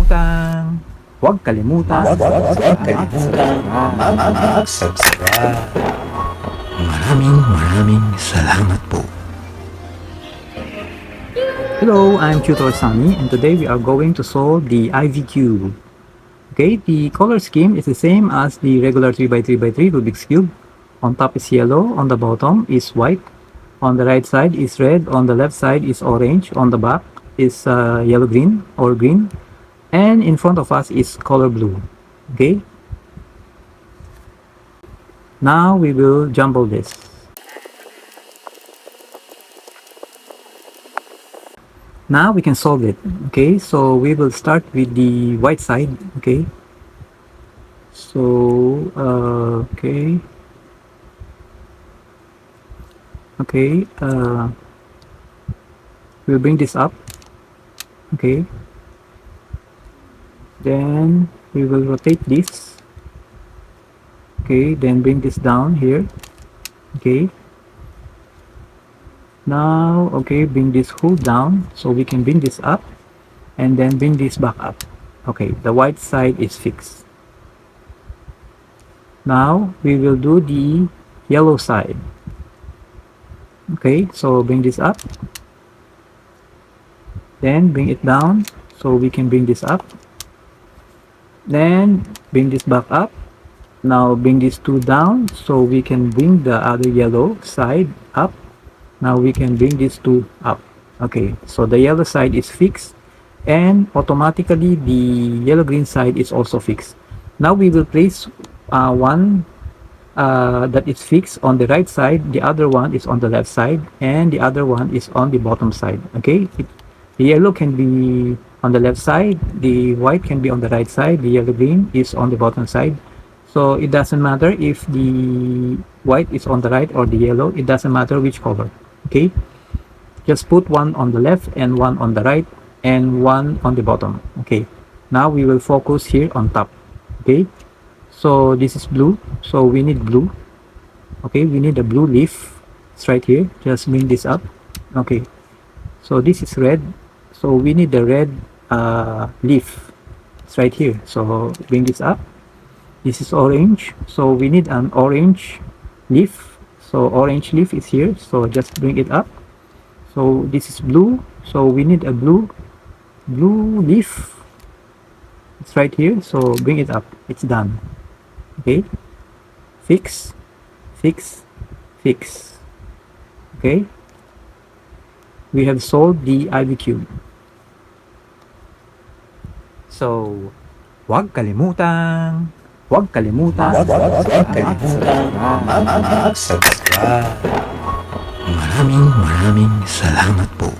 huwag kalimutan mag-subscribe. Maraming salamat po. Hello, I'm Tutor Sonny, and today we are going to solve the IV cube. Okay, the color scheme is the same as the regular 3x3x3 Rubik's Cube. On top is yellow, on the bottom is white, on the right side is red, on the left side is orange, on the back is yellow-green or green, and in front of us is color blue. Okay, now we will jumble this. Now we can solve it. Okay, so we will start with the white side. Okay, so we'll bring this up. Okay, then we will rotate this. Okay, then bring this down here. Okay, now bring this hood down so we can bring this up, and then bring this back up. Okay, the white side is fixed. Now we will do the yellow side. Okay, so bring this up, then bring it down so we can bring this up, then bring this back up. Now bring these two down so we can bring the other yellow side up. Now we can bring these two up. Okay, so the yellow side is fixed, and automatically the yellow green side is also fixed. Now we will place one that is fixed on the right side, the other one is on the left side, and the other one is on the bottom side. Okay, the yellow can be on the left side, the white can be on the right side, the yellow green is on the bottom side. So it doesn't matter if the white is on the right or the yellow, it doesn't matter which color. Okay, just put one on the left and one on the right and one on the bottom. Okay, now we will focus here on top. Okay, so this is blue, so we need blue. Okay, we need a blue leaf. It's right here, just bring this up. Okay, so this is red, so we need the red leaf. It's right here, so bring this up. This is orange, so we need an orange leaf, so orange leaf is here, so just bring it up. So this is blue, so we need a blue leaf. It's right here, so bring it up. It's done. Okay, fix. Okay, we have solved the IV cube. So huwag kalimutan mag-subscribe. Maraming salamat po.